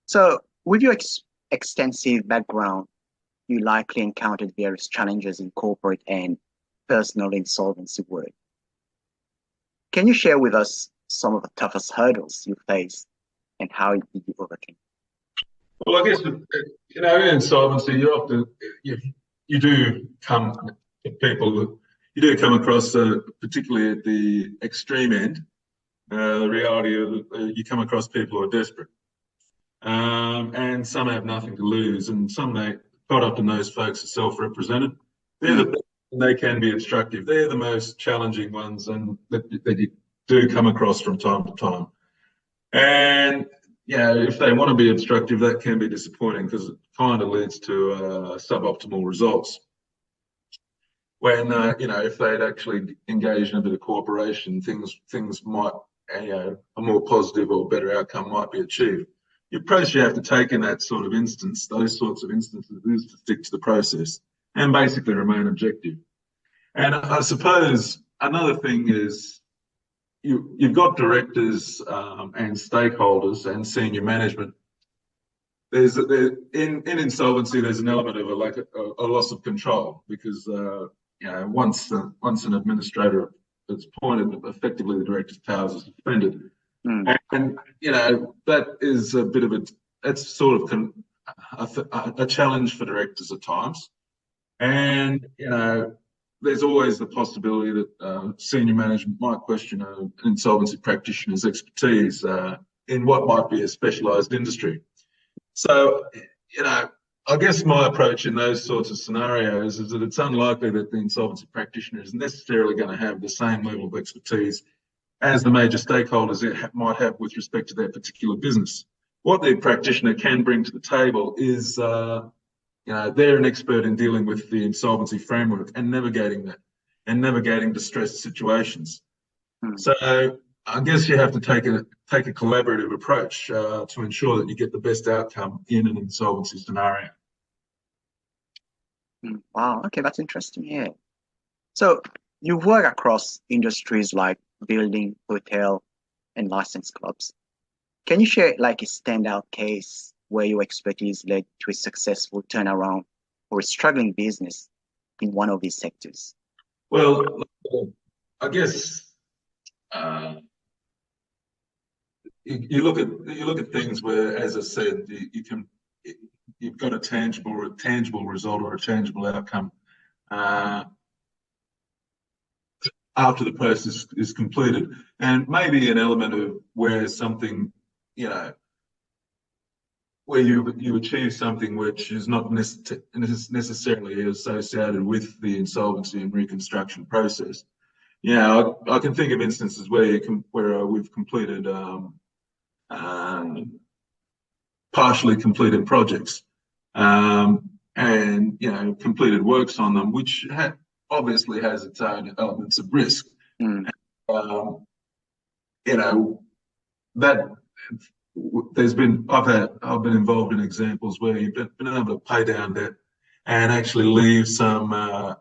So, with your extensive background, you likely encountered various challenges in corporate and personal insolvency work. Can you share with us some of the toughest hurdles you faced and how did you overcome? Well, I guess in insolvency, you do come to people, you do come across, particularly at the extreme end, the reality of you come across people who are desperate, and some have nothing to lose, and quite often those folks are self-represented. Mm, They can be obstructive. They're the most challenging ones, and that you do come across from time to time. And yeah, if they want to be obstructive, that can be disappointing because it kind of leads to suboptimal results. When if they'd actually engaged in a bit of cooperation, things might, a more positive or better outcome might be achieved. The approach you have to take in that sort of instance, those sorts of instances, is to stick to the process and basically remain objective. And I suppose another thing is you've got directors and stakeholders and senior management. In insolvency, there's an element of a loss of control because once an administrator is appointed, effectively the director's powers are suspended, mm, and that is a bit of it's sort of a challenge for directors at times, and there's always the possibility that senior management might question an insolvency practitioner's expertise in what might be a specialised industry. So, I guess my approach in those sorts of scenarios is that it's unlikely that the insolvency practitioner is necessarily going to have the same level of expertise as the major stakeholders might have with respect to their particular business. What the practitioner can bring to the table is they're an expert in dealing with the insolvency framework and navigating that and navigating distressed situations. mm, So I guess you have to take a collaborative approach to ensure that you get the best outcome in an insolvency scenario. mm. Wow, okay, that's interesting. Yeah. So, you work across industries like building, hotel, and license clubs. Can you share like a standout case where your expertise led to a successful turnaround for a struggling business in one of these sectors? Well, I guess uh, you look at things where, as I said, you've got a tangible result or a tangible outcome uh, after the process is completed, and maybe an element of where something, you know, where you achieve something which is not necessarily associated with the insolvency and reconstruction process. Yeah, I can think of instances where we've completed um, partially completed projects, and completed works on them, which obviously has its own elements of risk. Mm, Um, you know that I've been involved in examples where you've been able to pay down debt and actually leave some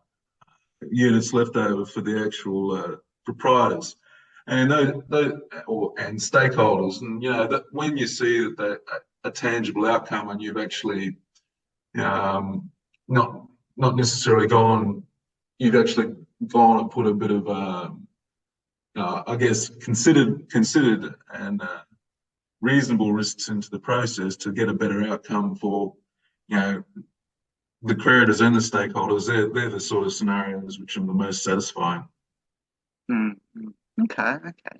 units left over for the actual proprietors and and stakeholders. And that when you see that a tangible outcome and you've actually not necessarily you've actually gone and put a bit of I guess considered and reasonable risks into the process to get a better outcome for you know the creditors and the stakeholders. They're the sort of scenarios which are the most satisfying. mm, mm. Okay, okay.